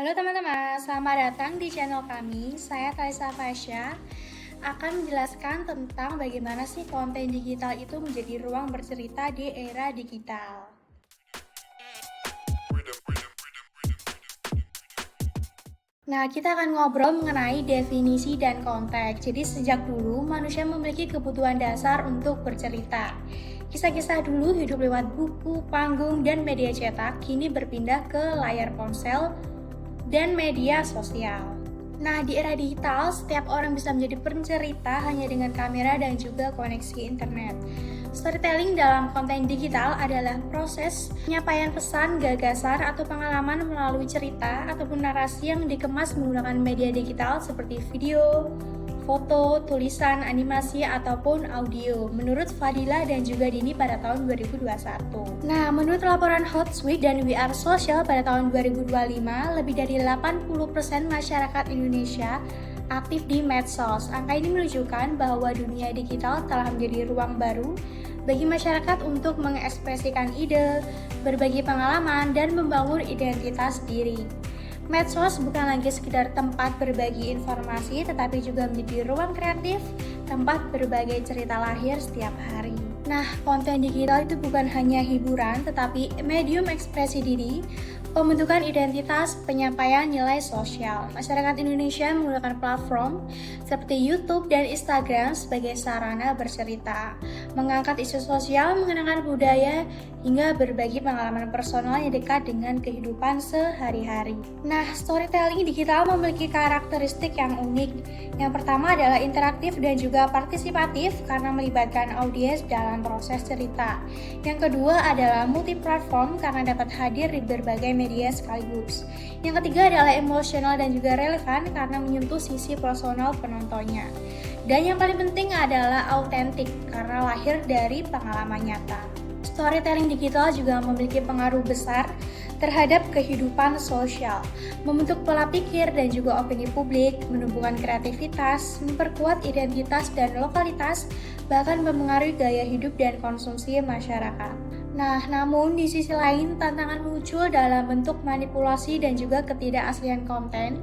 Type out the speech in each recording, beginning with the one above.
Halo teman-teman, selamat datang di channel kami. Saya Talisa Fasya akan menjelaskan tentang bagaimana sih konten digital itu menjadi ruang bercerita di era digital. Nah, kita akan ngobrol mengenai definisi dan konteks. Jadi sejak dulu manusia memiliki kebutuhan dasar untuk bercerita. Kisah-kisah dulu hidup lewat buku, panggung, dan media cetak, kini berpindah ke layar ponsel dan media sosial. Nah, di era digital, setiap orang bisa menjadi pencerita hanya dengan kamera dan juga koneksi internet. Storytelling dalam konten digital adalah proses penyampaian pesan, gagasan, atau pengalaman melalui cerita ataupun narasi yang dikemas menggunakan media digital seperti video, foto, tulisan, animasi, ataupun audio, menurut Fadila dan juga Dini pada tahun 2021. Nah, menurut laporan Hootsuite dan We Are Social pada tahun 2025, lebih dari 80% masyarakat Indonesia aktif di medsos. Angka ini menunjukkan bahwa dunia digital telah menjadi ruang baru bagi masyarakat untuk mengekspresikan ide, berbagi pengalaman, dan membangun identitas diri. Medsos bukan lagi sekedar tempat berbagi informasi, tetapi juga menjadi ruang kreatif, tempat berbagai cerita lahir setiap hari. Nah, konten digital itu bukan hanya hiburan, tetapi medium ekspresi diri, pembentukan identitas, penyampaian nilai sosial. Masyarakat Indonesia menggunakan platform seperti YouTube dan Instagram sebagai sarana bercerita, mengangkat isu sosial, mengenangkan budaya, hingga berbagi pengalaman personal yang dekat dengan kehidupan sehari-hari. Nah, storytelling digital memiliki karakteristik yang unik. Yang pertama adalah interaktif dan juga partisipatif karena melibatkan audiens dalam proses cerita. Yang kedua adalah multi-platform karena dapat hadir di berbagai media sekaligus. Yang ketiga adalah emosional dan juga relevan karena menyentuh sisi personal penontonnya. Dan yang paling penting adalah autentik karena lahir dari pengalaman nyata. Storytelling digital juga memiliki pengaruh besar terhadap kehidupan sosial, membentuk pola pikir dan juga opini publik, menumbuhkan kreativitas, memperkuat identitas dan lokalitas, bahkan mempengaruhi gaya hidup dan konsumsi masyarakat. Nah, namun di sisi lain tantangan muncul dalam bentuk manipulasi dan juga ketidakaslian konten.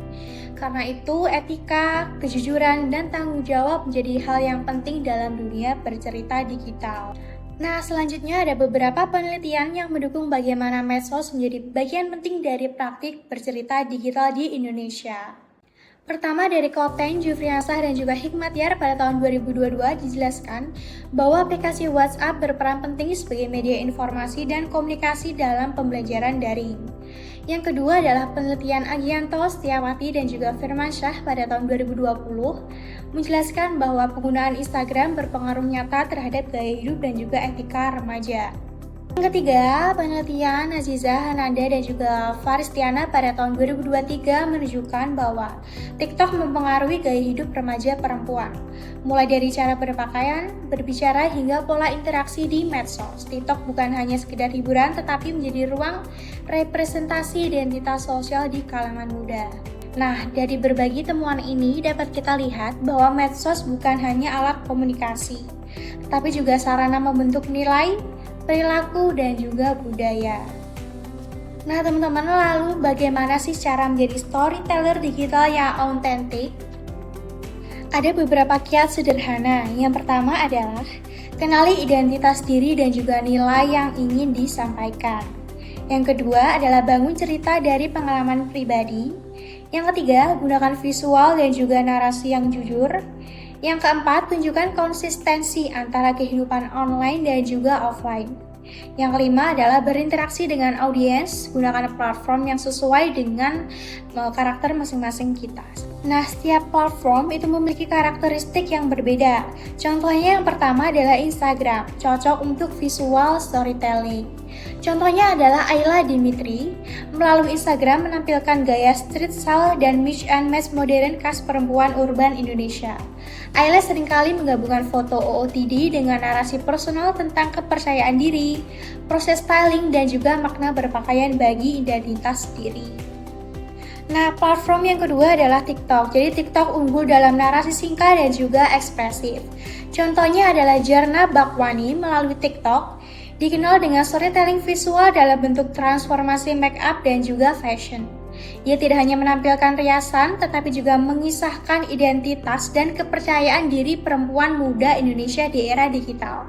Karena itu, etika, kejujuran, dan tanggung jawab menjadi hal yang penting dalam dunia bercerita digital. Nah, selanjutnya ada beberapa penelitian yang mendukung bagaimana medsos menjadi bagian penting dari praktik bercerita digital di Indonesia. Pertama dari Koten, Jufriansah, dan juga Hikmatyar pada tahun 2022 dijelaskan bahwa aplikasi WhatsApp berperan penting sebagai media informasi dan komunikasi dalam pembelajaran daring. Yang kedua adalah penelitian Agianto, Setiawati, dan juga Firmansyah pada tahun 2020 menjelaskan bahwa penggunaan Instagram berpengaruh nyata terhadap gaya hidup dan juga etika remaja. Yang ketiga, penelitian Aziza Hananda dan juga Faristiana pada tahun 2023 menunjukkan bahwa TikTok mempengaruhi gaya hidup remaja perempuan. Mulai dari cara berpakaian, berbicara, hingga pola interaksi di medsos. TikTok bukan hanya sekedar hiburan, tetapi menjadi ruang representasi identitas sosial di kalangan muda. Nah, dari berbagi temuan ini dapat kita lihat bahwa medsos bukan hanya alat komunikasi, tetapi juga sarana membentuk nilai, perilaku, dan juga budaya. Nah teman-teman, lalu bagaimana sih cara menjadi storyteller digital yang autentik? Ada beberapa kiat sederhana. Yang pertama adalah kenali identitas diri dan juga nilai yang ingin disampaikan. Yang kedua adalah bangun cerita dari pengalaman pribadi. Yang ketiga, gunakan visual dan juga narasi yang jujur. Yang keempat, tunjukkan konsistensi antara kehidupan online dan juga offline. Yang kelima adalah berinteraksi dengan audiens, gunakan platform yang sesuai dengan karakter masing-masing kita. Nah, setiap platform itu memiliki karakteristik yang berbeda. Contohnya yang pertama adalah Instagram, cocok untuk visual storytelling. Contohnya adalah Ayla Dimitri, melalui Instagram menampilkan gaya street style dan mix and match modern khas perempuan urban Indonesia. Ayla seringkali menggabungkan foto OOTD dengan narasi personal tentang kepercayaan diri, proses styling, dan juga makna berpakaian bagi identitas diri. Nah, platform yang kedua adalah TikTok. Jadi TikTok unggul dalam narasi singkat dan juga ekspresif. Contohnya adalah Jarna Bakwani melalui TikTok dikenal dengan storytelling visual dalam bentuk transformasi make up dan juga fashion. Ia tidak hanya menampilkan riasan, tetapi juga mengisahkan identitas dan kepercayaan diri perempuan muda Indonesia di era digital.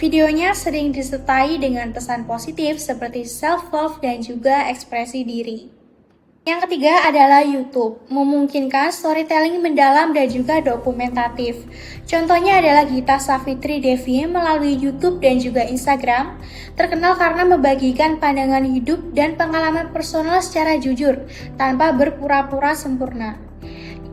Videonya sering disertai dengan pesan positif seperti self-love dan juga ekspresi diri. Yang ketiga adalah YouTube, memungkinkan storytelling mendalam dan juga dokumentatif. Contohnya adalah Gita Savitri Devi melalui YouTube dan juga Instagram, terkenal karena membagikan pandangan hidup dan pengalaman personal secara jujur, tanpa berpura-pura sempurna.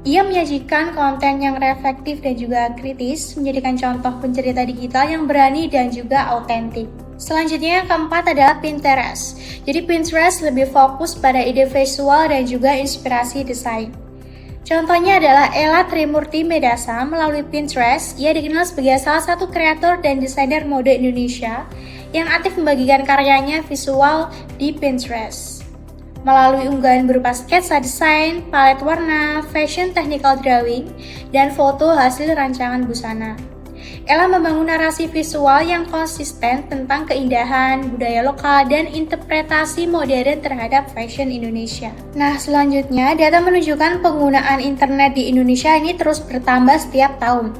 Ia menyajikan konten yang reflektif dan juga kritis, menjadikan contoh pencerita digital yang berani dan juga autentik. Selanjutnya yang keempat adalah Pinterest. Jadi Pinterest lebih fokus pada ide visual dan juga inspirasi desain. Contohnya adalah Ella Trimurti Medasa melalui Pinterest. Ia dikenal sebagai salah satu kreator dan desainer mode Indonesia yang aktif membagikan karyanya visual di Pinterest. Melalui unggahan berupa sketsa desain, palet warna, fashion technical drawing, dan foto hasil rancangan busana. Ella membangun narasi visual yang konsisten tentang keindahan, budaya lokal, dan interpretasi modern terhadap fashion Indonesia. Nah, selanjutnya data menunjukkan penggunaan internet di Indonesia ini terus bertambah setiap tahun.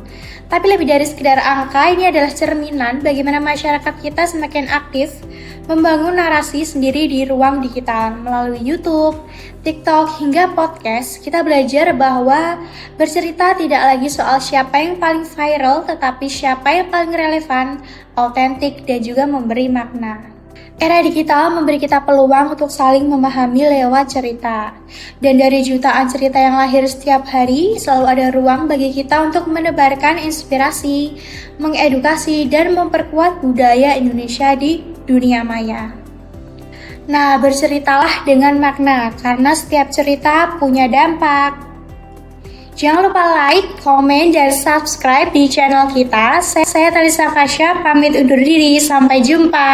Tapi lebih dari sekedar angka, ini adalah cerminan bagaimana masyarakat kita semakin aktif membangun narasi sendiri di ruang digital. Melalui YouTube, TikTok, hingga podcast, kita belajar bahwa bercerita tidak lagi soal siapa yang paling viral, tetapi siapa yang paling relevan, autentik, dan juga memberi makna. Era digital memberi kita peluang untuk saling memahami lewat cerita. Dan dari jutaan cerita yang lahir setiap hari, selalu ada ruang bagi kita untuk menebarkan inspirasi, mengedukasi, dan memperkuat budaya Indonesia di dunia maya. Nah, berceritalah dengan makna, karena setiap cerita punya dampak. Jangan lupa like, komen, dan subscribe di channel kita. Saya Talisa Fasya, pamit undur diri. Sampai jumpa.